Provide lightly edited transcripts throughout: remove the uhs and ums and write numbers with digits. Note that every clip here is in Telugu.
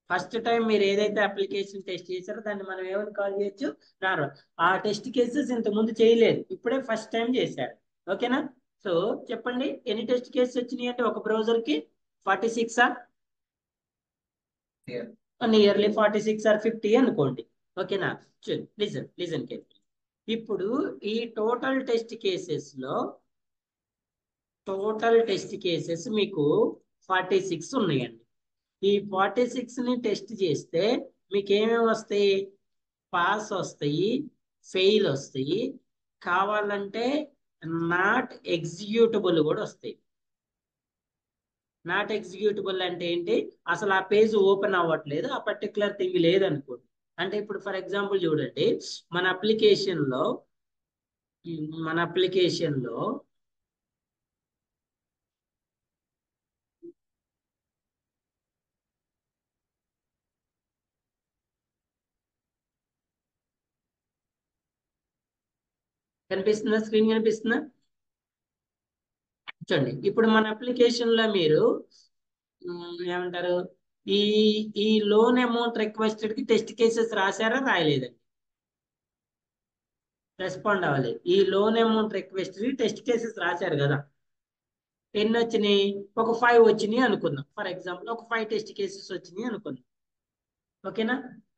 ఫస్ట్ టైం మీరు ఏదైతే అప్లికేషన్ టెస్ట్ చేశారో దాన్ని మనం ఏమని కాల్ చేయొచ్చు, నార్మల్. ఆ టెస్ట్ కేసెస్ ఇంత ముందు చేయలేదు, ఇప్పుడే ఫస్ట్ టైం చేశారు. ఓకేనా? సో చెప్పండి, ఎన్ని టెస్ట్ కేసెస్ వచ్చినాయి అంటే ఒక బ్రౌజర్ కి 46 నియర్లీ 46 ఆర్ 50 అనుకోండి. ఓకేనా? Listen listen carefully. ఇప్పుడు ఈ టోటల్ టెస్ట్ కేసెస్ మీకు 46 ఉన్నాయండి. ఈ 46 ని టెస్ట్ చేస్తే మీకు ఏమేమి వస్తాయి? పాస్ వస్తాయి, ఫెయిల్ వస్తాయి, కావాలంటే నాట్ ఎగ్జిక్యూటబుల్ కూడా వస్తాయి. నాట్ ఎగ్జిక్యూటబుల్ అంటే ఏంటి? అసలు ఆ పేజ్ ఓపెన్ అవ్వట్లేదు, ఆ పర్టికులర్ థింగ్ లేదనుకోండి. అంటే ఇప్పుడు ఫర్ ఎగ్జాంపుల్ చూడండి, మన అప్లికేషన్ లో మన అప్లికేషన్ లో కనిపిస్తుందా? స్క్రీన్ కనిపిస్తుందా? చూడండి, ఇప్పుడు మన అప్లికేషన్ లో మీరు ఏమంటారు, ఈ ఈ లోన్ అమౌంట్ రిక్వెస్టెడ్ కి టెస్ట్ కేసెస్ రాశారా రాయలేదండి? రెస్పాండ్ అవ్వాలి. ఈ loan amount request test cases రాశారు కదా, ఎన్ని వచ్చినాయి? ఒక 5 వచ్చినాయి అనుకుందాం. ఫర్ ఎగ్జాంపుల్ ఒక 5 టెస్ట్ కేసెస్ వచ్చినాయి అనుకుందాం. ఓకేనా?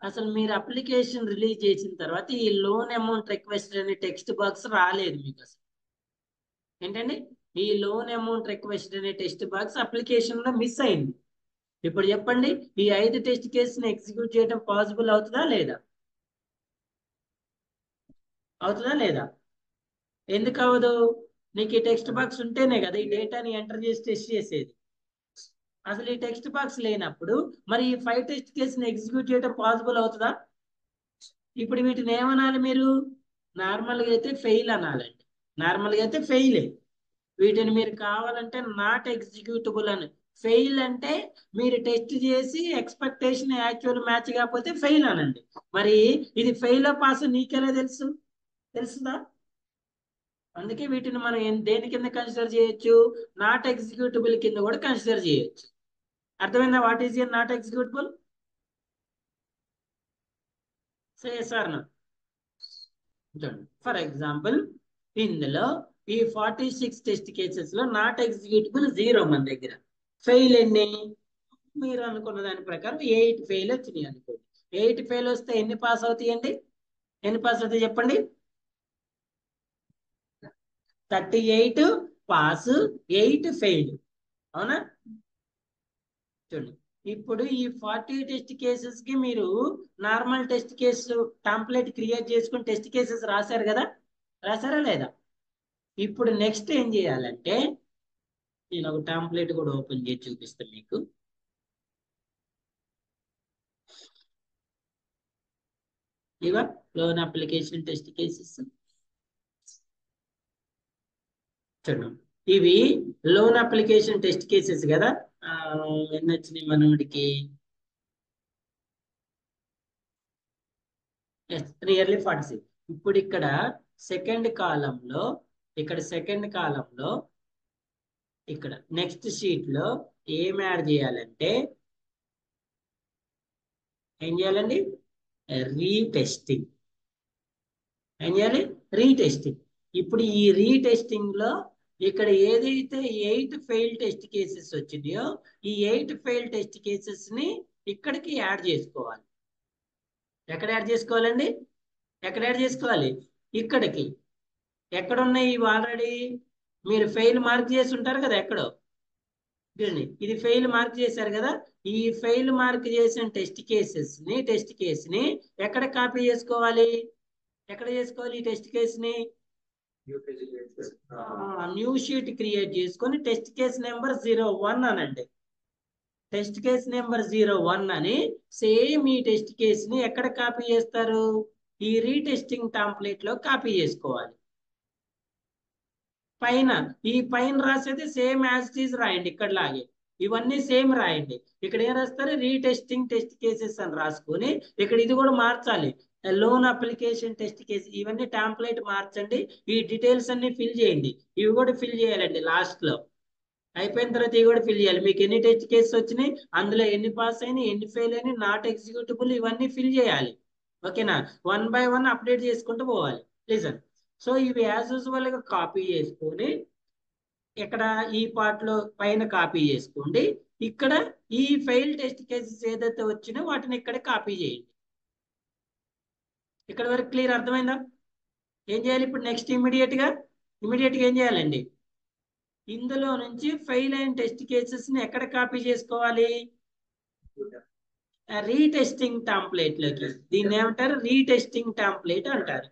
అసలు మీరు అప్లికేషన్ రిలీజ్ చేసిన తర్వాత ఈ లోన్ అమౌంట్ రిక్వెస్ట్ అనే టెక్స్ట్ బాక్స్ రాలేదు మీకు అసలు. ఏంటండి? ఈ లోన్ అమౌంట్ రిక్వెస్ట్ అనే టెక్స్ట్ బాక్స్ అప్లికేషన్ లో మిస్ అయింది. ఇప్పుడు చెప్పండి, ఈ 5 టెస్ట్ కేసుని ఎగ్జిక్యూట్ చేయడం పాసిబుల్ అవుతుందా లేదా? అవుతుందా లేదా? ఎందుకు అవ్వదు? నీకు ఈ టెక్స్ట్ బాక్స్ ఉంటేనే కదా ఈ డేటాని ఎంటర్ చేసి టెస్ట్ చేసేది. అసలు ఈ టెక్స్ట్ బాక్స్ లేనప్పుడు మరి ఈ 5 టెస్ట్ కేసుని ఎగ్జిక్యూట్ చేయడం పాసిబుల్ అవుతుందా? ఇప్పుడు వీటిని ఏమనాలి మీరు? నార్మల్గా అయితే ఫెయిల్ అనాలండి. నార్మల్గా అయితే ఫెయిలే. వీటిని మీరు కావాలంటే నాట్ ఎగ్జిక్యూటబుల్ అని. ఫెయిల్ అంటే మీరు టెస్ట్ చేసి ఎక్స్పెక్టేషన్ యాక్చువల్ మ్యాచ్ కాకపోతే ఫెయిల్ అనండి. మరి ఇది ఫెయిల్ పాస్ నీకెలా తెలుసు? తెలుసుదా? అందుకే వీటిని మనం దేని కింద కన్సిడర్ చేయొచ్చు? నాట్ ఎగ్జిక్యూటబుల్ కింద కూడా కన్సిడర్ చేయొచ్చు. అర్థమైందా? What is your not executable? Say sir నా. ఫర్ ఎగ్జాంపుల్, ఇందులో ఈ 46 టెస్ట్ కేసెస్ లో నాట్ ఎగ్జిక్యూటబుల్ 0 మన దగ్గర. ఫెయిల్ ఎన్ని? మీరు అనుకున్న దాని ప్రకారం 8 ఫెయిల్ వచ్చినాయి అనుకోండి. 8 ఫెయిల్ వస్తే ఎన్ని పాస్ అవుతాయండి? ఎన్ని పాస్ అవుతాయి చెప్పండి? 38 పాస్, 8 ఫెయిల్. అవునా? చూడండి, ఇప్పుడు ఈ 40 టెస్ట్ కేసెస్ కి మీరు normal test case template create చేసుకుని టెస్ట్ కేసెస్ రాశారు కదా, రాశారా లేదా? ఇప్పుడు నెక్స్ట్ ఏం చేయాలంటే, నేను ఒక టెంప్లెట్ కూడా ఓపెన్ చేసి చూపిస్తాను మీకు. ఇవా లోన్ అప్లికేషన్ టెస్ట్ కేసెస్. చూడండి, ఇవి లోన్ అప్లికేషన్ టెస్ట్ కేసెస్ కదా. ఎన్ని వచ్చినాయి మనోడికి? నియర్లీ 46. ఇప్పుడు ఇక్కడ సెకండ్ కాలంలో ఇక్కడ నెక్స్ట్ షీట్ లో ఏం యాడ్ చేయాలంటే, ఏం చేయాలండి? రీటెస్టింగ్. ఏం చేయాలి? రీటెస్టింగ్. ఇప్పుడు ఈ రీటెస్టింగ్ లో ఇక్కడ ఏదైతే 8 ఫెయిల్ టెస్ట్ కేసెస్ వచ్చినాయో ఈ 8 ఫెయిల్ టెస్ట్ కేసెస్ ని ఇక్కడికి యాడ్ చేసుకోవాలి. ఎక్కడ యాడ్ చేసుకోవాలండి? ఎక్కడ యాడ్ చేసుకోవాలి? ఇక్కడికి. ఎక్కడ ఉన్నాయి ఇవి? ఆల్రెడీ మీరు ఫెయిల్ మార్క్ చేసి ఉంటారు కదా ఎక్కడో. ఇది ఫెయిల్ మార్క్ చేశారు కదా. ఈ ఫెయిల్ మార్క్ చేసిన టెస్ట్ కేస్ ని ఎక్కడ కాపీ చేసుకోవాలి? ఎక్కడ చేసుకోవాలి ఈ టెస్ట్ కేస్ ని? న్యూ షీట్ క్రియేట్ చేసుకొని టెస్ట్ కేస్ నెంబర్ 01 అనండి. టెస్ట్ కేస్ నెంబర్ 01 అని సేమ్ ఈ టెస్ట్ కేస్ ని ఎక్కడ కాపీ చేస్తారు? ఈ రీటెస్టింగ్ టెంప్లెట్ లో కాపీ చేసుకోవాలి. పైన ఈ పైన రాసేది సేమ్ యాజ్ ఇట్ ఈజ్ రాయండి, ఇక్కడ లాగే ఇవన్నీ సేమ్ రాయండి. ఇక్కడ ఏం రాస్తారు? రీటెస్టింగ్ టెస్ట్ కేసెస్ అని రాసుకొని ఇక్కడ ఇది కూడా మార్చాలి, లోన్ అప్లికేషన్ టెస్ట్ కేసు. ఇవన్నీ టెంప్లెట్ మార్చండి, ఈ డీటెయిల్స్ అన్ని ఫిల్ చేయండి. ఇవి కూడా ఫిల్ చేయాలండి లాస్ట్ లో. అయిపోయిన తర్వాత ఇవి కూడా ఫిల్ చేయాలి. మీకు ఎన్ని టెస్ట్ కేసెస్ వచ్చినాయి, అందులో ఎన్ని పాస్ అయినాయి, ఎన్ని ఫెయిల్ అయినాయి, నాట్ ఎగ్జిక్యూటబుల్, ఇవన్నీ ఫిల్ చేయాలి. ఓకేనా? వన్ బై వన్ అప్డేట్ చేసుకుంటూ పోవాలి. లిజన్. సో ఇవి యాజ్ యూజువల్ గా కాపీ చేసుకొని ఇక్కడ ఈ పార్ట్ లో పైన కాపీ చేసుకోండి. ఇక్కడ ఈ ఫెయిల్ టెస్ట్ కేసెస్ ఏదైతే వచ్చినా వాటిని ఇక్కడ కాపీ చేయండి. ఇక్కడ వరకు క్లియర్ అర్థమైందా? ఏం చేయాలి ఇప్పుడు నెక్స్ట్ ఇమీడియట్ గా ఏం చేయాలండి? ఇందులో నుంచి ఫెయిల్ అయిన టెస్ట్ కేసెస్ ని ఎక్కడ కాపీ చేసుకోవాలి? రీటెస్టింగ్ టెంప్లేట్ లోకి. దీన్ని ఏమంటారు? రీటెస్టింగ్ టెంప్లేట్ అంటారు.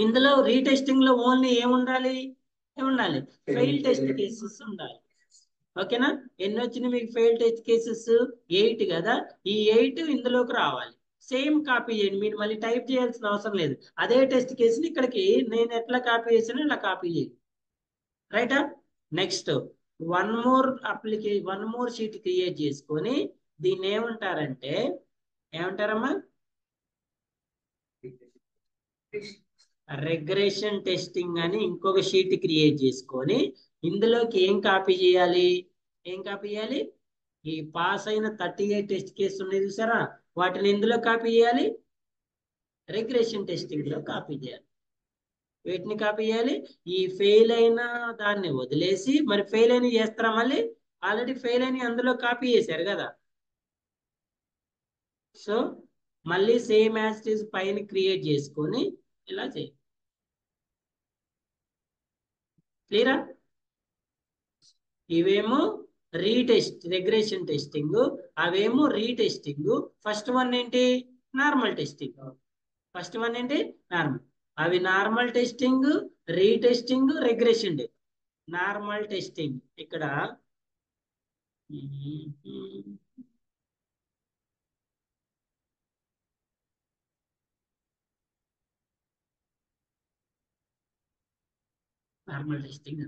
ఇందులో రీటెస్టింగ్ లో ఓన్లీ ఏముండాలి? ఫెయిల్ టెస్ట్ కేసెస్ ఉండాలి. ఓకేనా? ఎన్ని వచ్చినాయి మీకు ఫెయిల్ టెస్ట్ కేసెస్? 8 కదా. ఈ 8 ఇందులోకి రావాలి. సేమ్ కాపీ చేయండి. మీరు మళ్ళీ టైప్ చేయాల్సిన అవసరం లేదు. అదే టెస్ట్ కేసుని ఇక్కడికి నేను ఎట్లా కాపీ చేసానో ఇలా కాపీ చేయండి. రైటా? Next one more sheet create చేసుకొని దీన్ని ఏమంటారమ్మా? రిగ్రెషన్ టెస్టింగ్ అని ఇంకొక షీట్ క్రియేట్ చేసుకొని ఇందులోకి ఏం కాపీ చేయాలి? ఈ పాస్ అయిన 38 టెస్ట్ కేసు ఉన్నాయి చూసారా, వాటిని ఇందులో కాపీ చేయాలి, రిగ్రెషన్ టెస్టింగ్ లో కాపీ చేయాలి. వీటిని కాపీ చేయాలి. ఈ ఫెయిల్ అయిన దాన్ని వదిలేసి మరి ఫెయిల్ అయిన చేస్తారా? మళ్ళీ ఆల్రెడీ ఫెయిల్ అయిన అందులో కాపీ చేశారు కదా. సో మళ్ళీ సేమ్ యాజ్ ఇట్ ఈస్ పైన క్రియేట్ చేసుకొని ఇలా చేయాలి. క్లియరా? ఇవేమో రిగ్రెషన్ టెస్టింగ్, అవేమో రీటెస్టింగ్. ఫస్ట్ వన్ ఏంటి? Normal testing. అవి normal testing, retesting, regression. Normal testing ఇక్కడ నార్మల్ టెస్టింగ్.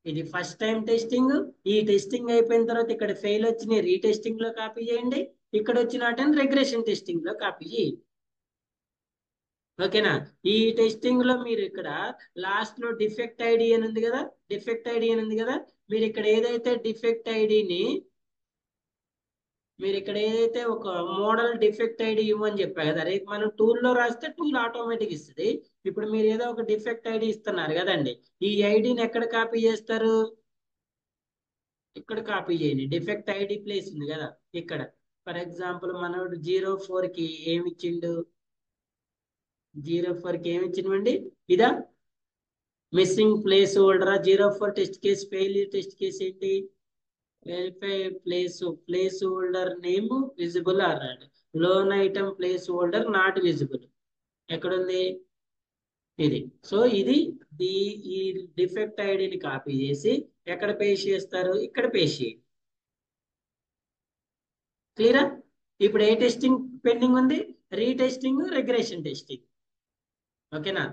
ఇది ఫస్ట్ టైం టెస్టింగ్. ఈ టెస్టింగ్ అయిపోయిన తర్వాత ఇక్కడ ఫెయిల్ వచ్చిన రీటెస్టింగ్ లో కాపీ చేయండి, ఇక్కడ వచ్చిన రిగ్రెషన్ టెస్టింగ్ లో కాపీ చేయండి. ఓకేనా? ఈ టెస్టింగ్ లో మీరు ఇక్కడ లాస్ట్ లో డిఫెక్ట్ ఐడి అని ఉంది కదా, మీరు ఇక్కడ ఏదైతే డిఫెక్ట్ ఐడిని ఒక మోడల్ డిఫెక్ట్ ఐడి ఇవ్వని చెప్పా కదా, రేపు మనం టూల్లో రాస్తే టూల్ ఆటోమేటిక్ ఇస్తుంది. ఇప్పుడు మీరు ఏదో ఒక డిఫెక్ట్ ఐడి ఇస్తున్నారు కదండి, ఈ ఐడిని ఎక్కడ కాపీ చేస్తారు? ఇక్కడ కాపీ చేయండి. డిఫెక్ట్ ఐడి ప్లేస్ ఉంది కదా ఇక్కడ. ఫర్ ఎగ్జాంపుల్ మనోడు 04 కి ఏమి ఇచ్చిండు? 04 కి ఏమి ఇచ్చిండండి? ఇదా missing place holder. 04 test case failure test case ఏంటి? Verify place holder name visible అన్నాడు. Loan item place holder not visible. ఎక్కడుంది? ఇది. సో ఇది ఈ డిఫెక్ట్ ఐడిని కాపీ చేసి ఎక్కడ పేస్ట్ చేస్తారు? ఇక్కడ పేస్ట్ చేయండి. క్లియరా? ఇప్పుడు ఏ టెస్టింగ్ పెండింగ్ ఉంది? Retesting, regression testing. ఓకేనా?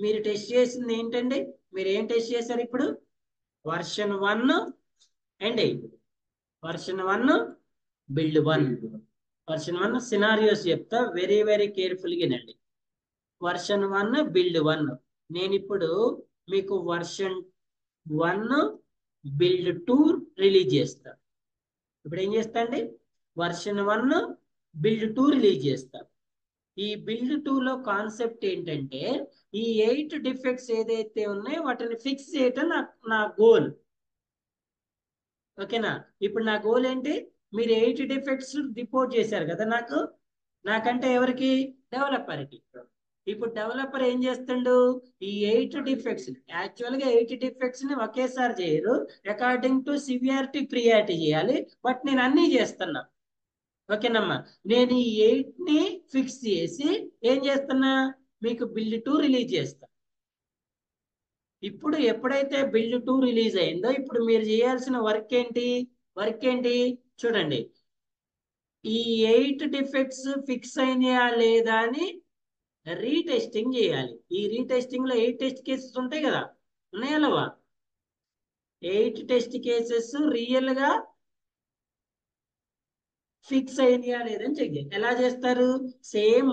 మీరు టెస్ట్ చేసింది ఏంటండి? మీరు ఏం టెస్ట్ చేశారు ఇప్పుడు? Version 1 end version 1 build 1. Version 1 scenarios చెప్తా, వెరీ వెరీ కేర్ఫుల్గా వినండి. Version 1 build 1. నేను ఇప్పుడు మీకు వర్షన్ 1 బిల్డ్ 2 రిలీజ్ చేస్తా. ఇప్పుడు ఏం చేస్తా అండి? వర్షన్ 1 బిల్డ్ 2 రిలీజ్ చేస్తా. ఈ బిల్డ్ 2 లో కాన్సెప్ట్ ఏంటంటే ఈ 8 డిఫెక్ట్స్ ఏదైతే ఉన్నాయో వాటిని ఫిక్స్ చేయటం నా గోల్. ఓకేనా? ఇప్పుడు నా గోల్ ఏంటి? మీరు 8 డిఫెక్ట్స్ రిపోర్ట్ చేశారు కదా నాకంటే ఎవరికి? డెవలపర్కి. ఇప్పుడు డెవలపర్ ఏం చేస్తాడు? ఈ 8 డిఫెక్ట్స్, యాక్చువల్గా 8 డిఫెక్ట్స్ ని ఒకేసారి చేయరు, అకార్డింగ్ టు సివియారిటీ ప్రియారిటీ చేయాలి. బట్ నేను అన్నీ చేస్తున్నా. ఓకేనమ్మా? నేను ఈ 8 ని ఫిక్స్ చేసి ఏం చేస్తున్నా? మీకు బిల్డ్ 2 రిలీజ్ చేస్తా. ఇప్పుడు ఎప్పుడైతే బిల్డ్ 2 రిలీజ్ అయిందో ఇప్పుడు మీరు చేయాల్సిన వర్క్ ఏంటి? చూడండి. ఈ 8 డిఫెక్ట్స్ ఫిక్స్ అయినాయా లేదా అని రీటెస్టింగ్ చేయాలి. ఈ రీటెస్టింగ్ లో 8 టెస్ట్ కేసెస్ ఉంటాయి కదా, ఉన్నాయా లేవా? 8 టెస్ట్ కేసెస్ రియల్ గా ఫిక్స్ అయినాయా లేదని చెక్ చేయాలి. ఎలా చేస్తారు?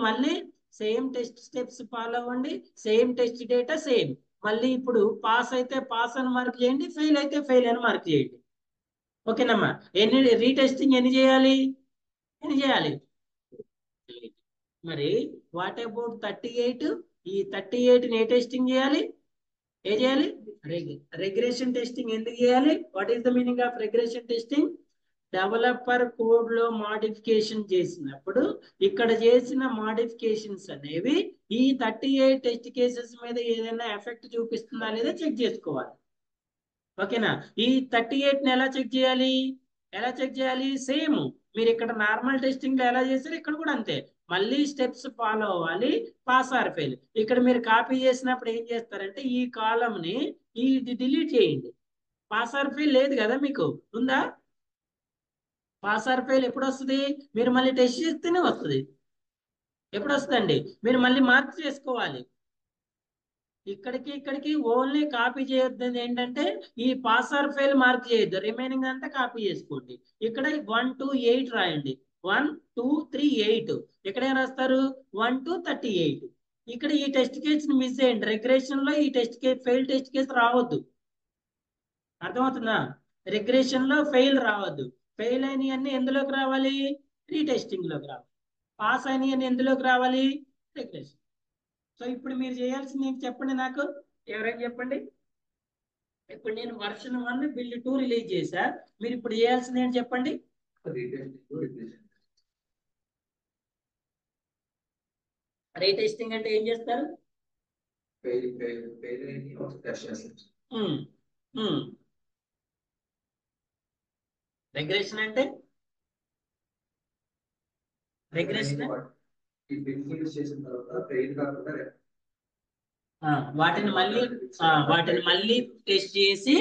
మళ్ళీ సేమ్ టెస్ట్ స్టెప్స్ ఫాలో అవ్వండి, సేమ్ టెస్ట్ డేటా సేమ్. మళ్ళీ ఇప్పుడు పాస్ అయితే పాస్ అని మార్క్ చేయండి, ఫెయిల్ అయితే ఫెయిల్ అని మార్క్ చేయండి. ఓకేనమ్మా. రీటెస్టింగ్ ఎన్ని చేయాలి? మరి వాట్ అబౌట్ 38? ఈ 38ని ఏ టెస్టింగ్ చేయాలి? ఏం చేయాలి? రెగ్రెషన్ టెస్టింగ్ ఎందుకు చేయాలి? What is the meaning of regression testing? Developer code లో మాడిఫికేషన్ చేసినప్పుడు ఇక్కడ చేసిన మాడిఫికేషన్స్ అనేవి ఈ 38 టెస్ట్ కేసెస్ మీద ఏదైనా ఎఫెక్ట్ చూపిస్తుందా లేదా చెక్ చేసుకోవాలి. ఓకేనా? ఈ 38ని ఎలా చెక్ చేయాలి? సేమ్ మీరు ఇక్కడ నార్మల్ టెస్టింగ్ లో ఎలా చేశారు ఇక్కడ కూడా అంతే. మళ్ళీ స్టెప్స్ ఫాలో అవ్వాలి, పాస్ ఆర్ ఫెయిల్. ఇక్కడ మీరు కాపీ చేసినప్పుడు ఏం చేస్తారంటే ఈ కాలమ్ ని ఇది డిలీట్ చేయండి. పాస్ ఆర్ ఫెయిల్ లేదు కదా, మీకు ఉందా? పాస్ ఆర్ ఫెయిల్ ఎప్పుడు వస్తుంది? మీరు మళ్ళీ టెస్ట్ చేస్తేనే వస్తుంది. ఎప్పుడు వస్తుందండి? మీరు మళ్ళీ మార్క్ చేసుకోవాలి. ఇక్కడికి ఓన్లీ కాపీ చేయొద్దు. ఏంటంటే ఈ పాస్ ఆర్ ఫెయిల్ మార్క్ చేయొద్దు, రిమైనింగ్ అంతా కాపీ చేసుకోండి. ఇక్కడ 1 to 8 రాయండి. 1 2 3 8 ఎక్కడైనా రాస్తారు 1 to 38. ఇక్కడ ఈ టెస్ట్ కేస్ ని మిస్ చేయండి. రెగ్రెషన్ లో ఈ test case fail test case రావద్దు. అర్థమవుతుందా? రెగ్రెషన్ లో ఫెయిల్ రావద్దు. ఫెయిల్ అయినవన్నీ ఎందులోకి రావాలి? రీటెస్టింగ్ లోకి రావాలి. పాస్ అయినవన్నీ ఎందులోకి రావాలి? రెగ్రెషన్. సో ఇప్పుడు మీరు చేయాల్సింది ఏంటి చెప్పండి నాకు, ఎవరైనా చెప్పండి. ఇప్పుడు నేను వర్షన్ 1 బిల్డ్ 2 రిలీజ్ చేశా. మీరు ఇప్పుడు చేయాల్సింది ఏంటి చెప్పండి. రీటెస్టింగ్ అంటే ఏం చేస్తారు? రెగ్రెషన్ అంటే వాటిని మళ్ళీ టెస్ట్ చేసి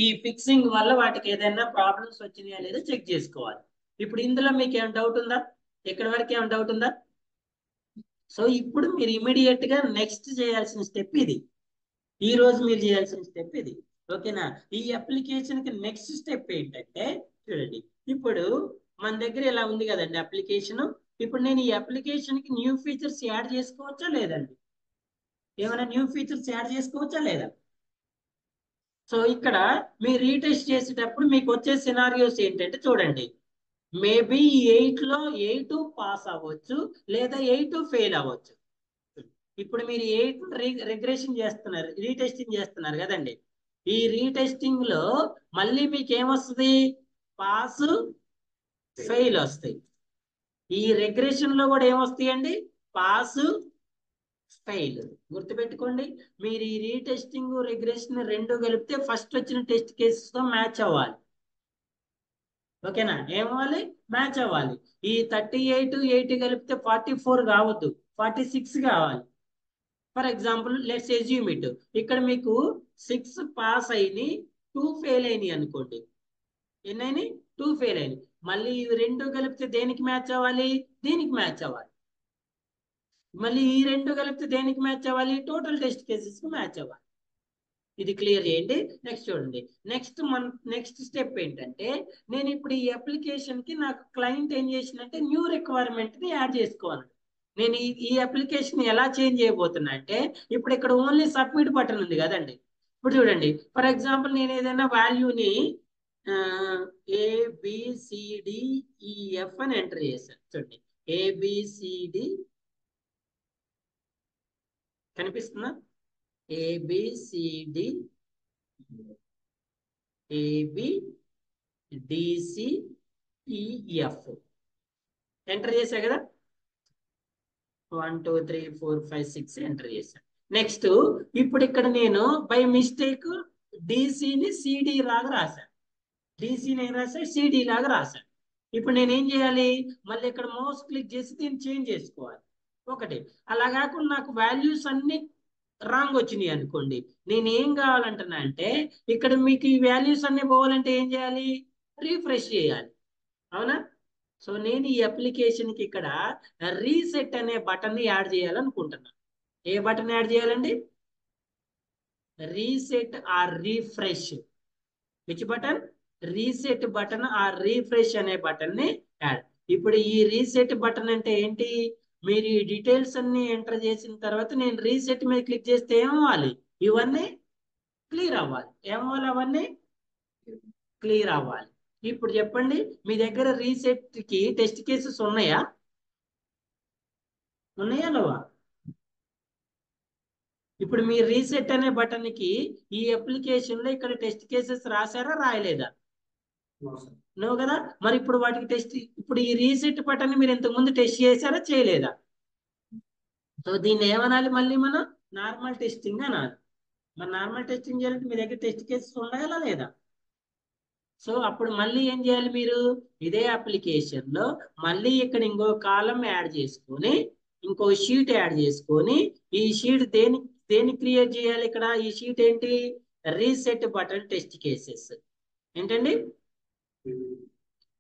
ఈ ఫిక్సింగ్ వల్ల వాటికి ఏదైనా ప్రాబ్లమ్స్ వచ్చినాయా లేదా చెక్ చేసుకోవాలి. ఇప్పుడు ఇందులో మీకు ఏమైనా డౌట్ ఉందా? ఎక్కడి వరకు ఏమైనా డౌట్ ఉందా? సో ఇప్పుడు మీరు ఇమీడియట్ గా నెక్స్ట్ చేయాల్సిన స్టెప్ ఇది. ఈ రోజు మీరు చేయాల్సిన స్టెప్ ఇది. ఓకేనా? ఈ అప్లికేషన్ కి నెక్స్ట్ స్టెప్ ఏంటంటే చూడండి, ఇప్పుడు మన దగ్గర ఇలా ఉంది కదండి అప్లికేషన్. ఇప్పుడు నేను ఈ అప్లికేషన్ కి న్యూ ఫీచర్స్ యాడ్ చేసుకోవచ్చా లేదండి? ఏమైనా న్యూ ఫీచర్స్ యాడ్ చేసుకోవచ్చా లేదా? సో ఇక్కడ మీరు రీటెస్ట్ చేసేటప్పుడు మీకు వచ్చే సినారియోస్ ఏంటంటే చూడండి, మేబీ 8 లో 8 పాస్ అవ్వచ్చు లేదా 8 ఫెయిల్ అవ్వచ్చు. ఇప్పుడు మీరు 8 రిగ్రెషన్ చేస్తున్నారు, రీటెస్టింగ్ చేస్తున్నారు కదండి. ఈ రీటెస్టింగ్ లో మళ్ళీ మీకు ఏమొస్తుంది? పాస్ ఫెయిల్ వస్తాయి. ఈ రిగ్రెషన్ లో కూడా ఏమొస్తాయండి? Pass fail. గుర్తుపెట్టుకోండి, మీరు ఈ రీటెస్టింగ్ రిగ్రెషన్ రెండు కలిపితే ఫస్ట్ వచ్చిన టెస్ట్ కేసెస్ తో మ్యాచ్ అవ్వాలి. ఓకేనా? ఏమవ్వాలి? మ్యాచ్ అవ్వాలి. ఈ 38 8 కలిపితే 44 కావద్దు, 46 కావాలి. For example let's assume it, ఇక్కడ మీకు 6 పాస్ అయినాయి 2 ఫెయిల్ అయినాయి అనుకోండి. ఎన్నైనా 2 ఫెయిల్ అయినాయి. మళ్ళీ ఇవి రెండు కలిపితే దేనికి మ్యాచ్ అవ్వాలి? దీనికి మ్యాచ్ అవ్వాలి. మళ్ళీ ఈ రెండు కలిపితే దేనికి మ్యాచ్ అవ్వాలి? టోటల్ టెస్ట్ కేసెస్ కి మ్యాచ్ అవ్వాలి. ఇది క్లియర్ చేయండి. నెక్స్ట్ చూడండి, నెక్స్ట్ స్టెప్ ఏంటంటే నేను ఇప్పుడు ఈ అప్లికేషన్ కి నాకు క్లయింట్ ఏం చేసినంటే న్యూ రిక్వైర్మెంట్ ని యాడ్ చేసుకోవాలి. నేను ఈ అప్లికేషన్ ఎలా చేంజ్ చేయబోతున్నా అంటే ఇప్పుడు ఇక్కడ ఓన్లీ సబ్మిట్ బటన్ ఉంది కదండి. ఇప్పుడు చూడండి, ఫర్ ఎగ్జాంపుల్ నేను ఏదైనా వాల్యూని ABCDEF అని ఎంటర్ చేశాను. చూడండి, ABCD కనిపిస్తుందా? ABCD ABDCEF ఎంటర్ చేశా కదా. 1 2 3 4 5 6 ఎంటర్ చేశాను. నెక్స్ట్ ఇప్పుడు ఇక్కడ నేను బై మిస్టేక్ డిసిని సిడి లాగా రాశాను. డిసిని ఏం రాశాను? సిడి లాగా రాశాను. ఇప్పుడు నేను ఏం చేయాలి? మళ్ళీ ఇక్కడ మౌస్ క్లిక్ చేసి దీన్ని చేంజ్ చేసుకోవాలి. ఒకటి అలా కాకుండా నాకు వాల్యూస్ అన్ని రాంగ్ వచ్చినాయి అనుకోండి, నేను ఏం కావాలంటున్నా అంటే ఇక్కడ మీకు ఈ వాల్యూస్ అన్ని పోవాలంటే ఏం చేయాలి? రీఫ్రెష్ చేయాలి. అవునా? సో నేను ఈ అప్లికేషన్ కి ఇక్కడ రీసెట్ అనే బటన్ ని యాడ్ చేయాలనుకుంటున్నా. ఏ బటన్ యాడ్ చేయాలండి? Reset or refresh. Which button? Reset button or refresh అనే బటన్ ని యాడ్. ఇప్పుడు ఈ రీసెట్ బటన్ అంటే ఏంటి? మీరు ఈ డీటెయిల్స్ అన్ని ఎంటర్ చేసిన తర్వాత నేను రీసెట్ మీద క్లిక్ చేస్తే ఏమవ్వాలి? ఇవన్నీ క్లియర్ అవ్వాలి. ఏమవ్వాలి? అవన్నీ క్లియర్ అవ్వాలి. ఇప్పుడు చెప్పండి, మీ దగ్గర రీసెట్ కి టెస్ట్ కేసెస్ ఉన్నాయా? ఉన్నాయా లేవా? ఇప్పుడు మీ రీసెట్ అనే బటన్ కి ఈ అప్లికేషన్ లో ఇక్కడ టెస్ట్ కేసెస్ రాశారా రాయలేదా? నువ్వు కదా. మరి ఇప్పుడు వాటికి టెస్ట్, ఇప్పుడు ఈ రీసెట్ బటన్ మీరు ఇంతకు ముందు టెస్ట్ చేశారా చేయలేదా? సో దీన్ని ఏమనాలి? మళ్ళీ మనం నార్మల్ టెస్టింగ్ అనాలి. మరి నార్మల్ టెస్టింగ్ చేయాలంటే మీ దగ్గర టెస్ట్ కేసెస్ ఉన్నాయా లేదా? సో అప్పుడు మళ్ళీ ఏం చేయాలి మీరు? ఇదే అప్లికేషన్ లో మళ్ళీ ఇక్కడ ఇంకో కాలం యాడ్ చేసుకొని, ఇంకో షీట్ యాడ్ చేసుకొని, ఈ షీట్ దేని క్రియేట్ చేయాలి? ఇక్కడ ఈ షీట్ ఏంటి? Reset button test cases. ఏంటండి?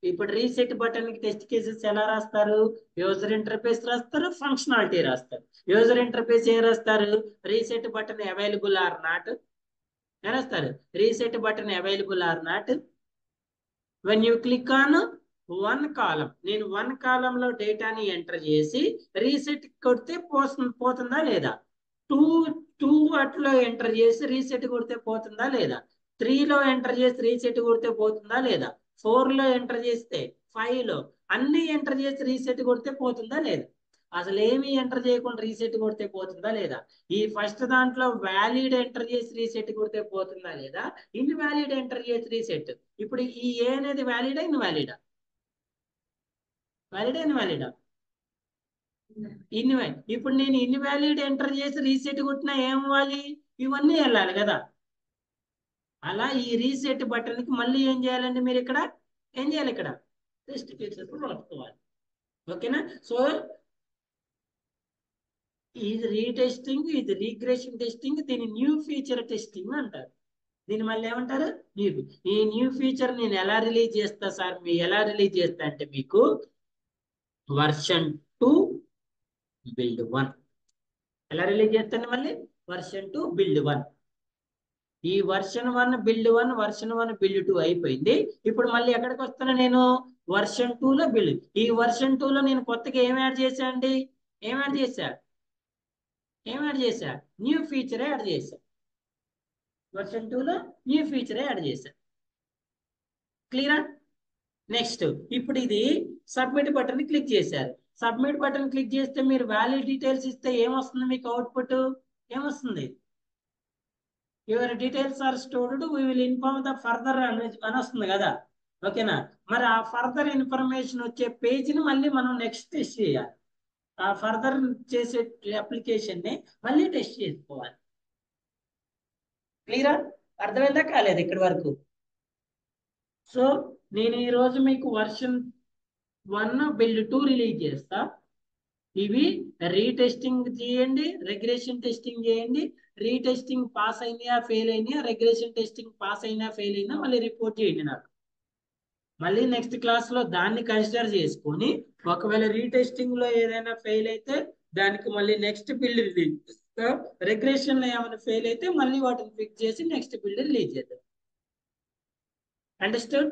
ఇప్పుడు రీసెట్ బటన్ కి టెస్ట్ కేసెస్ ఎలా రాస్తారు? యూజర్ ఇంటర్ఫేస్ రాస్తారు, ఫంక్షనాలిటీ రాస్తారు. యూజర్ ఇంటర్ఫేస్ ఏం రాస్తారు? Reset button available or not రాస్తారు. Reset button available or not. when you click on one column, నేను వన్ కాలమ్ లో డేటాని ఎంటర్ చేసి రీసెట్ కొడితే పోతుందా లేదా? టూ టూ వాటిలో ఎంటర్ చేసి రీసెట్ కొడితే పోతుందా లేదా? 3లో ఎంటర్ చేసి రీసెట్ కొడితే పోతుందా లేదా? 4లో ఎంటర్ చేస్తే, 5లో అన్ని ఎంటర్ చేసి రీసెట్ కొడితే పోతుందా లేదా? అసలు ఏమి ఎంటర్ చేయకుండా రీసెట్ కొడితే పోతుందా లేదా? ఈ ఫస్ట్ దాంట్లో వ్యాలిడ్ ఎంటర్ చేసి రీసెట్ కొడితే పోతుందా లేదా? ఇన్వాలిడ్ ఎంటర్ చేసి రీసెట్. ఇప్పుడు ఈ ఏ అనేది వ్యాలిడా ఇన్వాలిడా? వ్యాలిడా ఇన్వాలిడా? ఇన్వాలిడ్. ఇప్పుడు నేను ఇన్వాలిడ్ ఎంటర్ చేసి రీసెట్ కొట్టినా ఏమవ్వాలి? ఇవన్నీ వెళ్ళాలి కదా. అలా ఈ రీసెట్ బటన్ కి మళ్ళీ ఏం చేయాలండి? మీరు ఇక్కడ ఏం చేయాలి? ఇక్కడ టెస్ట్ కేసెస్ రాసుకోవాలి. ఓకేనా? సో ఇది రీటెస్టింగ్, ఇది రీగ్రెషన్ టెస్టింగ్, దీన్ని న్యూ ఫీచర్ టెస్టింగ్ అంటారు. దీన్ని మళ్ళీ ఏమంటారు? ఈ న్యూ ఫీచర్ నేను ఎలా రిలీజ్ చేస్తా సార్? ఎలా రిలీజ్ చేస్తా అంటే మీకు వర్షన్ 2 బిల్డ్ 1 ఎలా రిలీజ్ చేస్తాను? మళ్ళీ వర్షన్ 2 బిల్డ్ 1. ఈ వర్షన్ 1 బిల్డ్ 1, వర్షన్ 1 బిల్డ్ 2 అయిపోయింది. ఇప్పుడు మళ్ళీ ఎక్కడికి వస్తాను నేను? వర్షన్ 2 లో బిల్డ్. ఈ వర్షన్ 2 లో నేను కొత్తగా ఏం యాడ్ చేశా అండి? ఏం యాడ్ చేశా? న్యూ ఫీచర్ యాడ్ చేశా. వర్షన్ 2 లో న్యూ ఫీచర్ యాడ్ చేశా. క్లియరా? నెక్స్ట్ ఇప్పుడు ఇది సబ్మిట్ బటన్ క్లిక్ చేశారు. సబ్మిట్ బటన్ క్లిక్ చేస్తే మీరు వ్యాలిడ్ డీటెయిల్స్ ఇస్తే ఏమొస్తుంది? మీకు అవుట్పుట్ ఏమొస్తుంది? Your details are stored, we will inform the further అని వస్తుంది కదా. ఓకేనా? మరి ఆ ఫర్దర్ ఇన్ఫర్మేషన్ వచ్చే పేజీని మళ్ళీ మనం నెక్స్ట్ టెస్ట్ చేయాలి. ఆ ఫర్దర్ చేసే అప్లికేషన్ ని మళ్ళీ టెస్ట్ చేసుకోవాలి. క్లియరా? అర్థమైందా కాలేదు ఇక్కడి వరకు? సో నేను ఈ రోజు మీకు వర్షన్ 1 బిల్డ్ 2 రిలీజ్ చేస్తా. ఇవి రీటెస్టింగ్ చేయండి, రెగ్రెషన్ టెస్టింగ్ చేయండి. రీటెస్టింగ్ పాస్ అయినా ఫెయిల్ అయినా, రెగ్రెషన్ టెస్టింగ్ పాస్ అయినా ఫెయిల్ అయినా మళ్ళీ రిపోర్ట్ చేయండి నాకు. మళ్ళీ నెక్స్ట్ క్లాస్ లో దాన్ని కన్సిడర్ చేసుకొని, ఒకవేళ రీటెస్టింగ్ లో ఏదైనా ఫెయిల్ అయితే దానికి మళ్ళీ నెక్స్ట్ బిల్డ్ రిలీజ్ చేస్తా. రెగ్రెషన్ లో ఏమైనా ఫెయిల్ అయితే మళ్ళీ వాటిని ఫిక్స్ చేసి నెక్స్ట్ బిల్డ్ రిలీజ్ చేద్దాం. అండర్స్టూడ్?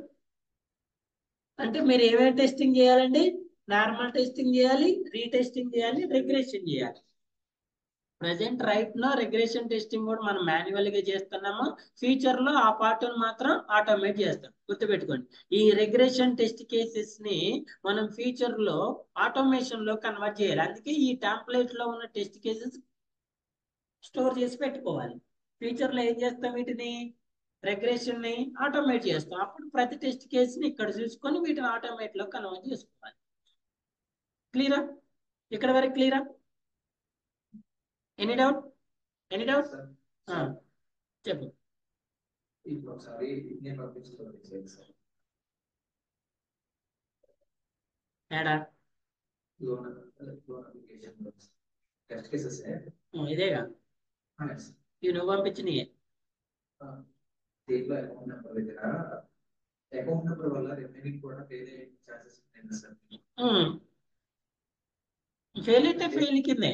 అంటే మీరు ఏమేమి టెస్టింగ్ చేయాలండి? నార్మల్ టెస్టింగ్ చేయాలి, రీటెస్టింగ్ చేయాలి, రెగ్రెషన్ చేయాలి. ప్రజెంట్ రైట్ లో రెగ్రెషన్ టెస్టింగ్ కూడా మనం మాన్యువల్ గా చేస్తున్నాము. ఫ్యూచర్ లో ఆ పార్ట్ మాత్రం ఆటోమేట్ చేస్తాం. గుర్తుపెట్టుకోండి, ఈ రెగ్రెషన్ టెస్ట్ కేసెస్ ని మనం ఫ్యూచర్ లో ఆటోమేషన్ లో కన్వర్ట్ చేయాలి. అందుకే ఈ టెంప్లెట్ లో ఉన్న టెస్ట్ కేసెస్ స్టోర్ చేసి పెట్టుకోవాలి. ఫ్యూచర్ లో ఏం చేస్తాం? వీటిని రెగ్రెషన్ ని ఆటోమేట్ చేస్తాం. అప్పుడు ప్రతి టెస్ట్ కేసుని ఇక్కడ చూసుకొని వీటిని ఆటోమేట్ లో కన్వర్ట్ చేసుకోవాలి. క్లియరా? ఇక్కడ వరకు క్లియరా? Any doubt? Any doubt? చెప్పు. ఏడా ఇదేగా ఇవి నువ్వు పంపించినయే. ఫెయిల్ అయితే ఫెయిల్ కిందే.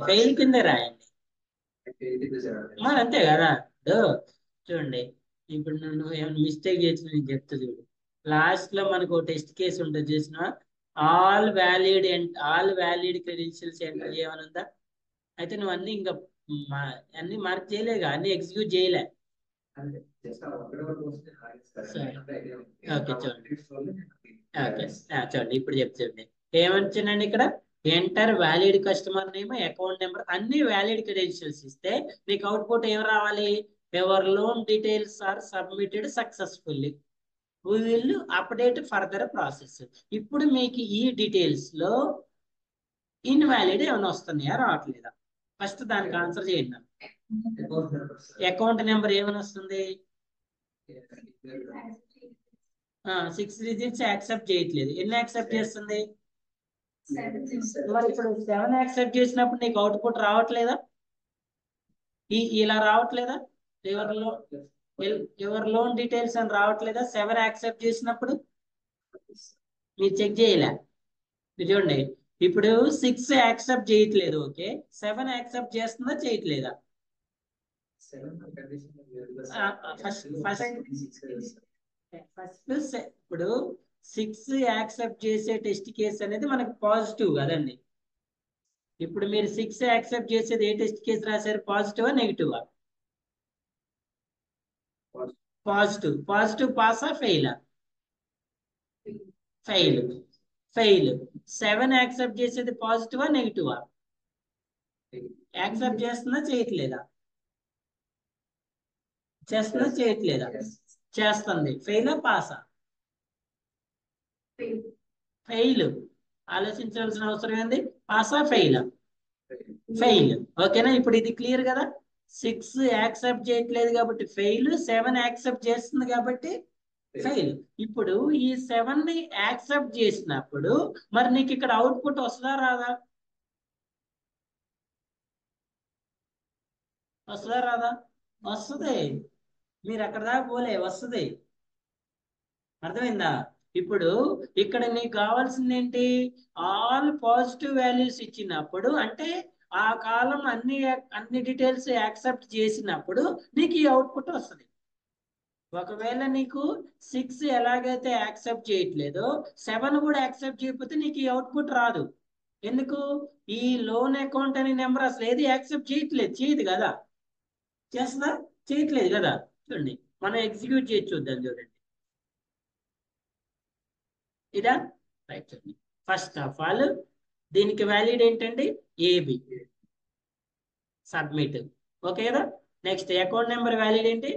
ఫెయిల్ కిందే రాయండి. మరి అంతే కదా. చూడండి, ఇప్పుడు నువ్వు ఏమైనా మిస్టేక్ చేసిన నేను చెప్తా చూడు. లాస్ట్ లో మనకు టెస్ట్ కేసు ఉంటుంది చూసినా, ఆల్ వ్యాలిడ్ క్రెడెన్షియల్స్ ఎంటర్ చేయమని ఉందా? అయితే నువ్వు అన్ని ఇంకా అన్ని మార్క్ చేయలేగా, అన్ని ఎగ్జిక్యూట్ చేయలే. ఓకే చూడండి, ఓకే చూడండి ఇప్పుడు చెప్తాండి ఏమొచ్చిందండి ఇక్కడ. Enter valid customer name, account number, అన్ని వ్యాలిడ్ క్రెడెన్షియల్స్ ఇస్తే నీకు అవుట్పుట్ ఏం రావాలి? Ever loan details are submitted successfully, we will update further process. ఇప్పుడు మీకు ఈ డీటెయిల్స్ లో ఇన్వాలిడ్ ఏమైనా వస్తున్నాయా రావట్లేదా? ఫస్ట్ దానికి ఆన్సర్ చేయండి. అకౌంట్ నెంబర్ ఏమైనా వస్తుంది? 6 డిజిట్స్ యాక్సెప్ట్ చేయట్లేదు. ఎన్ని యాక్సెప్ట్ చేస్తుంది? మరి ఇప్పుడు 7 యాక్సెప్ట్ చేసినప్పుడు నీకు అవుట్పుట్ రావట్లేదా? ఇలా రావట్లేదా? ఎవరి లోన్ డీటెయిల్స్ అని రావట్లేదా 7 యాక్సెప్ట్ చేసినప్పుడు? మీరు చెక్ చేయలే. చూడండి ఇప్పుడు 6 యాక్సెప్ట్ చేయట్లేదు, ఓకే. 7 యాక్సెప్ట్ చేస్తుందా చేయట్లేదా? ఫస్ట్ ఇప్పుడు 6 యాక్సెప్ట్ చేసే టెస్ట్ కేసు అనేది మనకు పాజిటివ్ కదండి. ఇప్పుడు మీరు 6 యాక్సెప్ట్ చేసేది ఏ టెస్ట్ కేసు రాశారు? పాజిటివా నెగిటివా? పాజిటివ్. పాజిటివ్ పాసా ఫెయిలా? ఫెయిల్. ఫెయిల్. 7 యాక్సెప్ట్ చేసేది పాజిటివా నెగిటివా? యాక్సెప్ట్ చేస్తుందా చేయట్లేదా? చేస్తుందా చేయట్లేదా? చేస్తుంది. ఫెయిలా పాసా? ఫెయిల్. ఆలోచించాల్సిన అవసరం ఏంది? పాసా ఫెయిలా? ఫెయిల్. ఓకేనా? ఇప్పుడు ఇది క్లియర్ కదా. 6 యాక్సెప్ట్ చేయట్లేదు కాబట్టి ఫెయిల్, 7 యాక్సెప్ట్ చేస్తుంది కాబట్టి ఫెయిల్. ఇప్పుడు ఈ 7 ని యాక్సెప్ట్ చేసినప్పుడు మరి నీకు ఇక్కడ అవుట్పుట్ వస్తుందా రాదా? వస్తుందా రాదా? వస్తుంది. మీరు అక్కడ దాకా పోలే, వస్తుంది. అర్థమైందా? ఇప్పుడు ఇక్కడ నీకు కావాల్సింది ఏంటి? ఆల్ పాజిటివ్ వాల్యూస్ ఇచ్చినప్పుడు, అంటే ఆ కాలం అన్ని డీటెయిల్స్ యాక్సెప్ట్ చేసినప్పుడు నీకు ఈ అవుట్పుట్ వస్తుంది. ఒకవేళ నీకు 6 ఎలాగైతే యాక్సెప్ట్ చేయట్లేదో 7 కూడా యాక్సెప్ట్ చేయకపోతే నీకు ఈ అవుట్పుట్ రాదు. ఎందుకు? ఈ లోన్ అకౌంట్ అనే నెంబర్ అసలు ఏది యాక్సెప్ట్ చేయదు కదా. చేస్తుందా? చేయట్లేదు కదా. చూడండి మనం ఎగ్జిక్యూట్ చేసి చూద్దాం. చూడండి ఇదా రైట్. చూడండి ఫస్ట్ ఆఫ్ ఆల్ దీనికి వ్యాలిడ్ ఏంటండి? ఏబి. సబ్మిట్. ఓకే కదా. నెక్స్ట్ అకౌంట్ నెంబర్ వ్యాలిడ్ ఏంటి?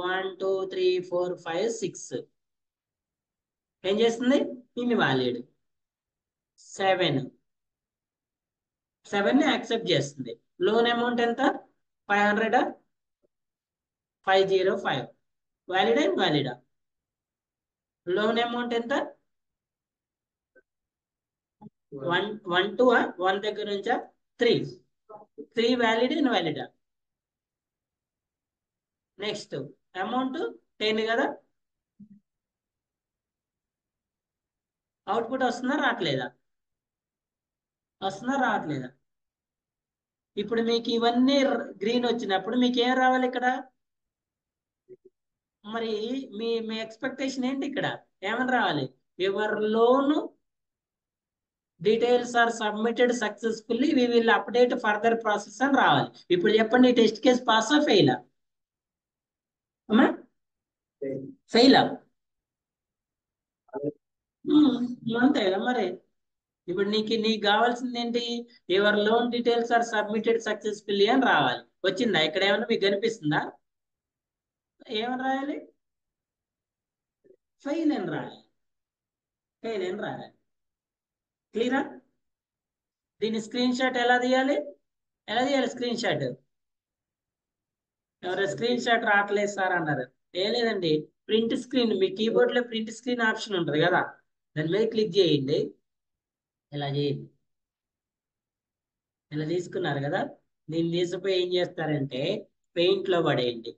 1 2 3 4 5 6. ఏం చేస్తుంది? ఇన్వాలిడ్. 7 ని యాక్సెప్ట్ చేస్తుంది. లోన్ అమౌంట్ ఎంత? 500. 505. వ్యాలిడా ఇన్వాలిడా? లోన్ అమౌంట్ ఎంత? 1 2 1 దగ్గర నుంచా 3 వ్యాలిడ్ ఇన్వాలిడా? నెక్స్ట్ అమౌంట్ 10 కదా. అవుట్పుట్ వస్తుందా రావట్లేదా? వస్తుందా రావట్లేదా? ఇప్పుడు మీకు ఇవన్నీ గ్రీన్ వచ్చినప్పుడు మీకు ఏం రావాలి ఇక్కడ? మరి మీ ఎక్స్పెక్టేషన్ ఏంటి ఇక్కడ? ఏమని రావాలి? Your loan details are submitted successfully, we will update further process అని రావాలి. ఇప్పుడు చెప్పండి టెస్ట్ కేసు పాసా ఫెయిలా? అమ్మా ఫెయిలా? అంతేగా మరి. ఇప్పుడు నీకు కావాల్సింది ఏంటి? Your loan details are submitted successfully అని రావాలి. వచ్చిందా? ఇక్కడ ఏమన్నా మీకు కనిపిస్తుందా? ఏమని రాయాలి? ఫెయిల్ అని రాయాలి. ఫెయిల్ అని రాయాలి. క్లియరా? దీని స్క్రీన్ షాట్ ఎలా తీయాలి? Screen shot? ఎవరు స్క్రీన్ షాట్ రావట్లేదు సార్ అన్నారు. ఏం లేదండి, ప్రింట్ స్క్రీన్, మీ కీబోర్డ్ లో ప్రింట్ స్క్రీన్ ఆప్షన్ ఉంటుంది కదా, దాని మీద క్లిక్ చేయండి. ఇలా చేయండి. ఇలా తీసుకున్నారు కదా. దీన్ని తీసుకుపోయి ఏం చేస్తారంటే పెయింట్ లో పడేయండి.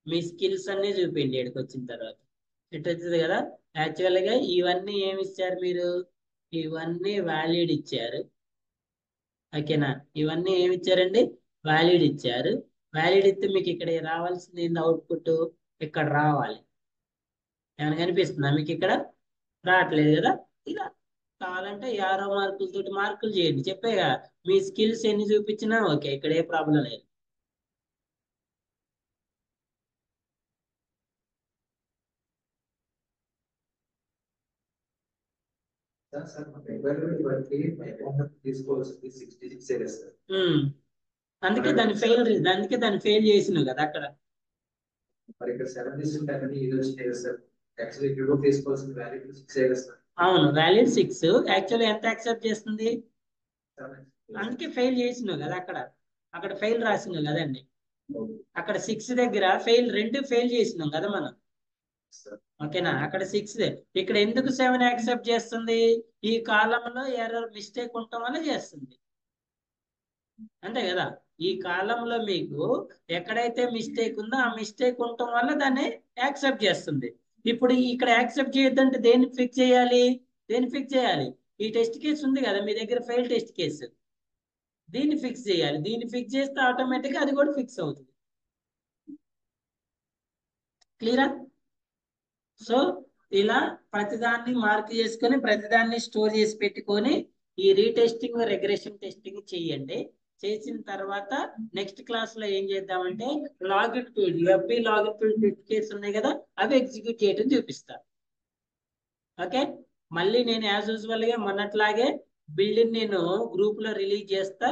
మీ స్కిల్స్ అన్ని చూపించండి ఇక్కడికి వచ్చిన తర్వాత. ఇటు వచ్చింది కదా. యాక్చువల్ గా ఇవన్నీ ఏమి ఇచ్చారు మీరు? ఇవన్నీ వ్యాలిడ్ ఇచ్చారు. ఓకేనా? ఇవన్నీ ఏమి ఇచ్చారండి? వ్యాలిడ్ ఇచ్చారు. వ్యాలిడ్ ఇస్తే మీకు ఇక్కడ రావాల్సింది ఏంది? అవుట్పుట్ ఇక్కడ రావాలి. ఏమైనా కనిపిస్తుందా మీకు ఇక్కడ? రావట్లేదు కదా. ఇలా కావాలంటే 50 మార్కులతోటి మార్కులు చేయండి, చెప్పేగా మీ స్కిల్స్ ఎన్ని చూపించినా ఓకే, ఇక్కడ ఏ ప్రాబ్లం లేదు. అందుకే దాన్ని ఫెయిల్ చేసినావు కదా అక్కడ. అవును, వ్యాలిడ్ 6, యాక్చువల్లీ ఎంత యాక్సెప్ట్ చేస్తుంది, అందుకే ఫెయిల్ చేసినావు కదా అక్కడ. అక్కడ ఫెయిల్ రాసినావు కదండి, అక్కడ 6 దగ్గర రెండు ఫెయిల్ చేసినాం కదా మనం. ఓకేనా, అక్కడ 6, ఇక్కడ ఎందుకు 7 యాక్సెప్ట్ చేస్తుంది, ఈ కాలంలో ఎర్రర్ మిస్టేక్ ఉండటం వల్ల చేస్తుంది, అంతే కదా. ఈ కాలంలో మీకు ఎక్కడైతే మిస్టేక్ ఉందో ఆ మిస్టేక్ ఉండటం వల్ల దాన్ని యాక్సెప్ట్ చేస్తుంది. ఇప్పుడు ఇక్కడ యాక్సెప్ట్ చేయొద్దంటే దేన్ని ఫిక్స్ చేయాలి, ఈ టెస్ట్ కేసు ఉంది కదా మీ దగ్గర, ఫెయిల్ టెస్ట్ కేసు, దీన్ని ఫిక్స్ చేయాలి. దీన్ని ఫిక్స్ చేస్తే ఆటోమేటిక్ అది కూడా ఫిక్స్ అవుతుంది. క్లియరా? సో ఇలా ప్రతిదాన్ని మార్క్ చేసుకొని ప్రతిదాన్ని స్టోర్ చేసి పెట్టుకొని ఈ రీటెస్టింగ్ రెగ్రెషన్ టెస్టింగ్ చేయండి. చేసిన తర్వాత నెక్స్ట్ క్లాస్ లో ఏం చేద్దామంటే login field, FB login field test case ఉన్నాయి కదా, అవి ఎగ్జిక్యూట్ చేయడం చూపిస్తా. ఓకే, మళ్ళీ నేను యాజ్ యూజువల్ గా మొన్నట్లాగే బిల్డింగ్ నేను గ్రూప్ లో రిలీజ్ చేస్తా.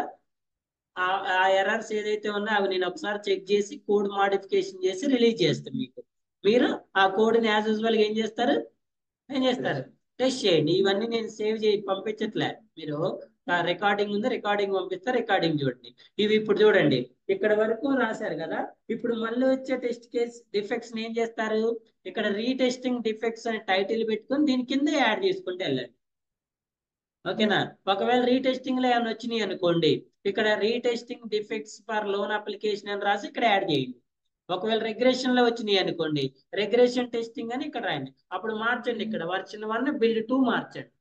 ఆ ఎర్రర్స్ ఏదైతే ఉన్నా అవి నేను ఒకసారి చెక్ చేసి కోడ్ మాడిఫికేషన్ చేసి రిలీజ్ చేస్తాను మీకు. మీరు ఆ కోడ్ ని యాజ్ యూజువల్ గా ఏం చేస్తారు, టెస్ట్ చేయండి. ఇవన్నీ నేను సేవ్ చేసి పంపించట్లే, మీరు రికార్డింగ్ ఉంది, రికార్డింగ్ పంపిస్తా, రికార్డింగ్ చూడండి. ఇవి ఇప్పుడు చూడండి, ఇక్కడ వరకు రాశారు కదా. ఇప్పుడు మళ్ళీ వచ్చే టెస్ట్ కేస్ డిఫెక్ట్స్ ఏం చేస్తారు, ఇక్కడ రీటెస్టింగ్ డిఫెక్ట్స్ అని టైటిల్ పెట్టుకొని దీని కింద యాడ్ చేసుకుంటే వెళ్ళండి. ఓకేనా, ఒకవేళ రీటెస్టింగ్ లో ఏమైనా వచ్చినాయి అనుకోండి, ఇక్కడ retesting defects for loan application అని రాసి ఇక్కడ యాడ్ చేయండి. ఒకవేళ రెగ్రెషన్ లో వచ్చినాయి అనుకోండి, రెగ్రెషన్ టెస్టింగ్ అని ఇక్కడ రాయండి. అప్పుడు మార్చండి, ఇక్కడ వర్షన్ 1 బిల్డ్ 2 మార్చండి.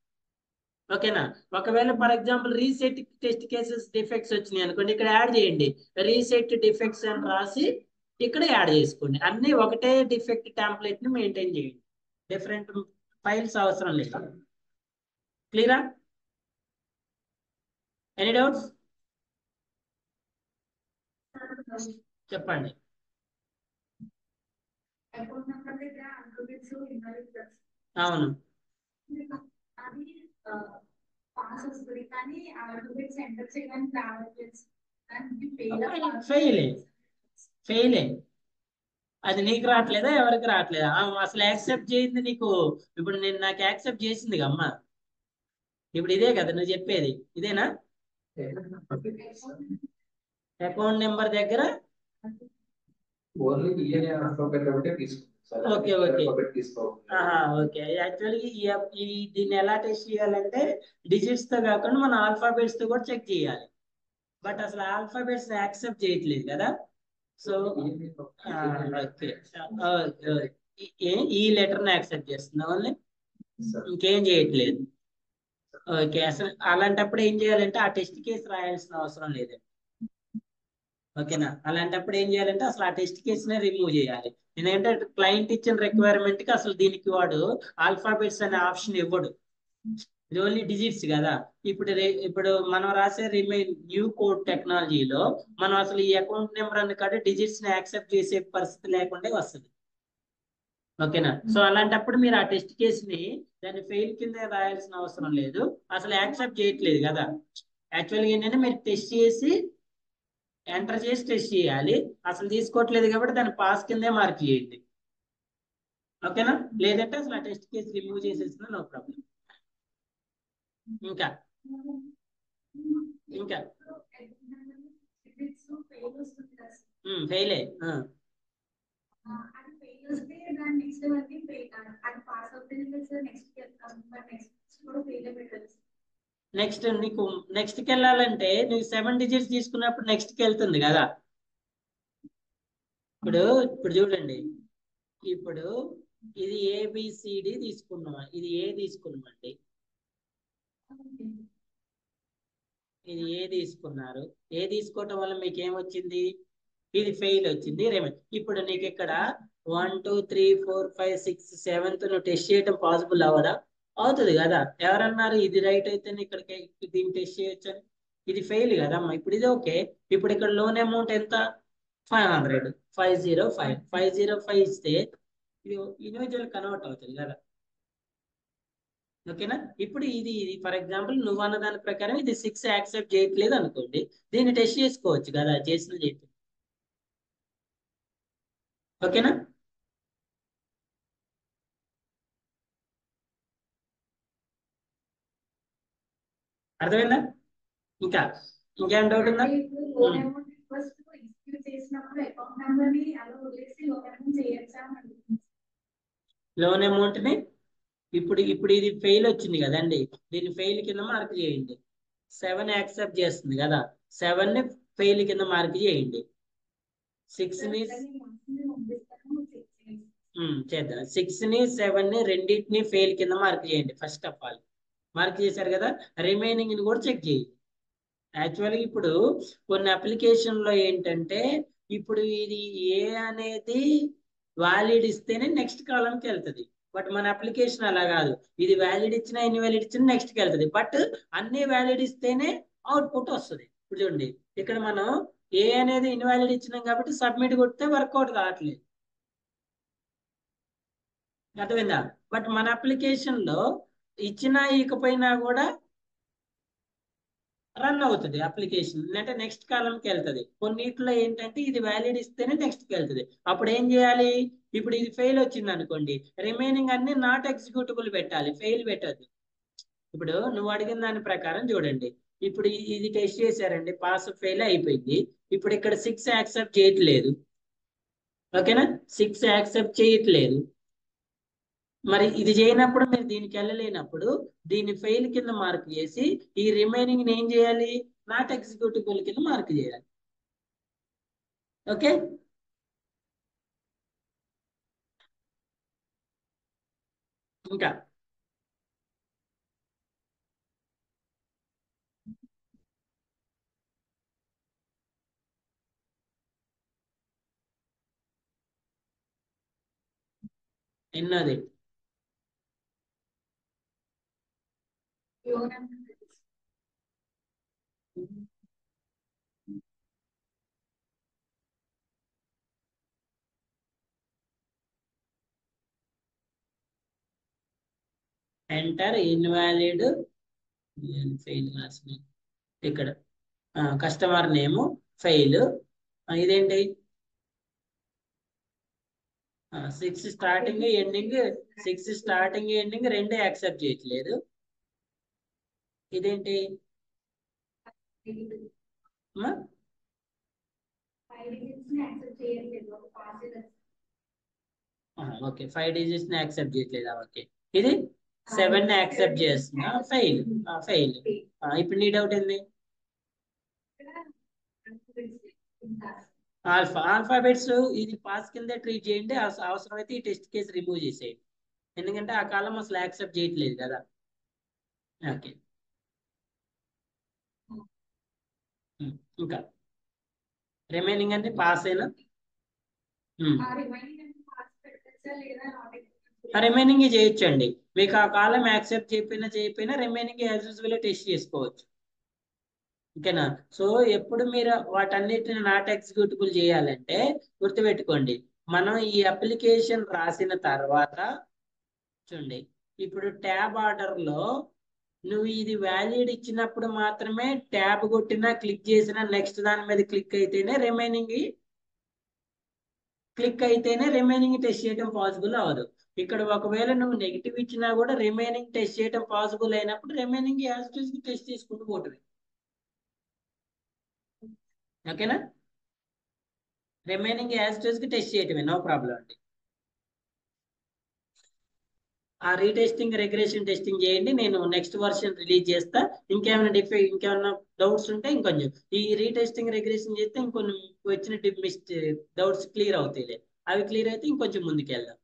ఓకేనా, ఒకవేళ for example reset test cases defects వచ్చినాయి అనుకోండి, ఇక్కడ యాడ్ చేయండి రీసెట్ డిఫెక్ట్స్ అని రాసి ఇక్కడ యాడ్ చేసుకోండి. అన్ని ఒకటే డిఫెక్ట్ టెంప్లెట్ ని మెయింటైన్ చేయండి, డిఫరెంట్ ఫైల్స్ అవసరం లేదు. క్లియరా? ఎనీ డౌట్స్ చెప్పండి. అవును, ఫెయిల్ అది నీకు రావట్లేదా, ఎవరికి రావట్లేదా, అసలు యాక్సెప్ట్ చేయింది నీకు. ఇప్పుడు నేను నాకు యాక్సెప్ట్ చేసింది అమ్మ, ఇప్పుడు ఇదే కదా నువ్వు చెప్పేది, ఇదేనా? అకౌంట్ నెంబర్ దగ్గర ఓకే ఓకే యాక్చువల్లీ దీన్ని ఎలా టెస్ట్ చేయాలంటే డిజిట్స్ తో కాకుండా మన ఆల్ఫాబెట్స్ తో కూడా చెక్ చేయాలి. బట్ అసలు ఆల్ఫాబెట్స్ యాక్సెప్ట్ చేయట్లేదు కదా. సో ఈ లెటర్ ని యాక్సెప్ట్ చేస్తున్నా ఓన్లీ, ఇంకేం చేయట్లేదు. ఓకే, అసలు అలాంటప్పుడు ఏం చేయాలంటే ఆ టెస్ట్ కేసు రాయాల్సిన అవసరం లేదు. ఓకేనా, అలాంటప్పుడు ఏం చేయాలంటే అసలు ఆ టెస్ట్ కేసునే రిమూవ్ చేయాలి. ఎందుకంటే క్లయింట్ ఇచ్చిన రిక్వైర్మెంట్ కి అసలు దీనికి వాడు ఆల్ఫాబెట్స్ అనే ఆప్షన్ ఇవ్వడు, ఇది ఓన్లీ డిజిట్స్ కదా. ఇప్పుడు మనం రాసే రిమైన్ న్యూ కోడ్ టెక్నాలజీలో మనం అసలు ఈ అకౌంట్ నెంబర్ అని కాదు డిజిట్స్ ని యాక్సెప్ట్ చేసే పరిస్థితి లేకుండా వస్తుంది. ఓకేనా, సో అలాంటప్పుడు మీరు ఆ టెస్ట్ కేసుని దాన్ని ఫెయిల్ కింద రాయాల్సిన అవసరం లేదు, అసలు యాక్సెప్ట్ చేయట్లేదు కదా. యాక్చువల్గా ఏంటంటే మీరు టెస్ట్ చేసి ఎంటర్ చేసి టెస్ట్ చేయాలి, అసలు తీసుకోవట్లేదు కాబట్టి దాన్ని పాస్ కిందే మార్క్ చేయండి. ఓకేనా, లేదంటే అసలు ఆ టెస్ట్ కేసు రిమూవ్ చేసేసిన నో ప్రాబ్లం. ఇంకా ఫెయిలే నెక్స్ట్ నీకు నెక్స్ట్ కి వెళ్ళాలంటే నువ్వు 7 డిజిట్స్ తీసుకున్నప్పుడు నెక్స్ట్ కి వెళ్తుంది కదా. ఇప్పుడు చూడండి, ఇప్పుడు ఇది ఏబిసిడి తీసుకున్నాం, ఇది ఏ తీసుకున్నామండి, ఇది ఏ తీసుకున్నారు. ఏ తీసుకోవటం వల్ల మీకు ఏమొచ్చింది, ఇది ఫెయిల్ వచ్చింది. ఇప్పుడు నీకు ఇక్కడ 1 2 3 4 5 6 7 నువ్వు టెస్ట్ చేయడం పాసిబుల్ అవ్వదా, అవుతుంది కదా. ఎవరన్నారు ఇది రైట్ అయితేనే ఇక్కడికి దీన్ని టెస్ట్ చేయొచ్చు అని? ఇది ఫెయిల్ కదమ్మా. ఇప్పుడు ఇది ఓకే. ఇప్పుడు ఇక్కడ లోన్ అమౌంట్ ఎంత? 500. 505 ఇస్తే ఇది ఇండివిజువల్ కన్వర్ట్ అవుతుంది కదా. ఓకేనా. ఇప్పుడు ఇది ఫర్ ఎగ్జాంపుల్ నువ్వు అన్న దాని ప్రకారం ఇది 6 యాక్సెప్ట్ చేయట్లేదు అనుకోండి, దీన్ని టెస్ట్ చేసుకోవచ్చు కదా చేసిన చెప్పి. ఓకేనా. అర్థమైందా? ఇంకా ఇంకేం డౌట్ ఉందా? లోన్ అమౌంట్ ని ఇప్పుడు ఇప్పుడు ఇది ఫెయిల్ వచ్చింది కదండి, దీన్ని ఫెయిల్ కింద మార్క్ చేయండి. 7 యాక్సెప్ట్ చేస్తుంది కదా, 7 ని ఫెయిల్ కింద మార్క్ చేయండి. 6 ని చేద్దాం. 6 ని 7 ని రెండింటిని ఫెయిల్ కింద మార్క్ చేయండి ఫస్ట్ ఆఫ్ ఆల్. మార్క్ చేశారు కదా, రిమైనింగ్ ని కూడా చెక్ చేయండి. యాక్చువల్గా ఇప్పుడు కొన్ని అప్లికేషన్ లో ఏంటంటే, ఇప్పుడు ఇది ఏ అనేది వ్యాలిడ్ ఇస్తేనే నెక్స్ట్ కాలంకి వెళ్తుంది. బట్ మన అప్లికేషన్ అలా కాదు. ఇది వ్యాలిడ్ ఇచ్చినా ఇన్వాలిడ్ ఇచ్చినా నెక్స్ట్ కి వెళ్తుంది. బట్ అన్ని వ్యాలిడ్ ఇస్తేనే అవుట్పుట్ వస్తుంది. ఇప్పుడు చూడండి, ఇక్కడ మనం ఏ అనేది ఇన్వాలిడ్ ఇచ్చినాం కాబట్టి సబ్మిట్ కొడితే వర్కౌట్ కావట్లేదు. అర్థమైందా? బట్ మన అప్లికేషన్ లో ఇచ్చినా ఇకపోయినా కూడా రన్ అవుతుంది అప్లికేషన్, అంటే నెక్స్ట్ కాలంకి వెళ్తుంది. కొన్నిట్లో ఏంటంటే ఇది వ్యాలిడ్ ఇస్తేనే నెక్స్ట్ కి వెళ్తుంది. అప్పుడు ఏం చేయాలి? ఇప్పుడు ఇది ఫెయిల్ వచ్చింది అనుకోండి, రిమైనింగ్ అన్ని నాట్ ఎగ్జిక్యూటబుల్ పెట్టాలి, ఫెయిల్ పెట్టద్దు. ఇప్పుడు నువ్వు అడిగిన దాని ప్రకారం చూడండి, ఇప్పుడు ఇది టెస్ట్ చేశారండి, పాస్ ఫెయిల్ అయిపోయింది. ఇప్పుడు ఇక్కడ 6 యాక్సెప్ట్ చేయట్లేదు. ఓకేనా, 6 యాక్సెప్ట్ చేయట్లేదు. మరి ఇది చేయనప్పుడు మీరు దీనికి వెళ్ళలేనప్పుడు దీన్ని ఫెయిల్ కింద మార్క్ చేసి ఈ రిమైనింగ్ ఏం చేయాలి? నాట్ ఎగ్జిక్యూటిబుల్ కింద మార్క్ చేయాలి. ఓకే. ఇంకా ఎన్నోది? ఎంటర్ ఇన్వాలిడ్ ఫెయిల్ ఇక్కడ కస్టమర్ నేమ్ ఫెయిల్. ఇదేంటి? 6 స్టార్టింగ్ ఎండింగ్, 6 స్టార్టింగ్ ఎండింగ్ రెండే యాక్సెప్ట్ చేయట్లేదు. ఇదేంటి? ఓకే, 5 డిజిట్స్ ని యాక్సెప్ట్ చేయట్లేదా? ఓకే. ఇది 7 ని యాక్సెప్ట్ చేస్తున్నా, ఫెయిల్. ఫెయిల్. ఇప్పుడు నీ డౌట్ ఏంది? ఆల్ఫాబెట్స్ ఇది పాస్ కింద ట్రీట్ చేయండి, అవసరమైతే ఈ టెస్ట్ కేసు రిమూవ్ చేసేయండి, ఎందుకంటే ఆ కాలం అసలు యాక్సెప్ట్ చేయట్లేదు కదా. ఓకే. ఇంకా రిమైనింగ్ అంటే పాస్ అయినా రిమైనింగ్ చేయొచ్చండి. మీకు ఆ కాలం యాక్సెప్ట్ చేయకపోయినా రిమైనింగ్ యాజ్ యూజువల్ టెస్ట్ చేసుకోవచ్చు. ఓకేనా. సో ఎప్పుడు మీరు వాటన్నిటిని నాట్ ఎగ్జిక్యూటబుల్ చేయాలంటే గుర్తుపెట్టుకోండి, మనం ఈ అప్లికేషన్ రాసిన తర్వాత చూడండి, ఇప్పుడు ట్యాబ్ ఆర్డర్ లో నువ్వు ఇది వ్యాలిడ్ ఇచ్చినప్పుడు మాత్రమే ట్యాబ్ కొట్టినా క్లిక్ చేసినా నెక్స్ట్ దాని మీద క్లిక్ అయితేనే రిమైనింగ్ టెస్ట్ చేయడం పాసిబుల్ అవ్వదు. ఇక్కడ ఒకవేళ నువ్వు నెగిటివ్ ఇచ్చినా కూడా రిమైనింగ్ టెస్ట్ చేయడం పాసిబుల్ అయినప్పుడు remaining as it is test చేసుకుంటూ పోతుంది. ఓకేనా. Remaining as it is test చేయటమే, నో ప్రాబ్లం అండి. ఆ రీటెస్టింగ్ రిగ్రెషన్ టెస్టింగ్ చేయండి, నేను నెక్స్ట్ వర్షన్ రిలీజ్ చేస్తా. ఇంకేమైనా డౌట్స్ ఉంటే ఇంకొంచెం ఈ రీటెస్టింగ్ రిగ్రెషన్ చేస్తే ఇంకొన్ని వచ్చిన డౌట్స్ క్లియర్ అవుతాయి. అవి క్లియర్ అయితే ఇంకొంచెం ముందుకు వెళ్దాం.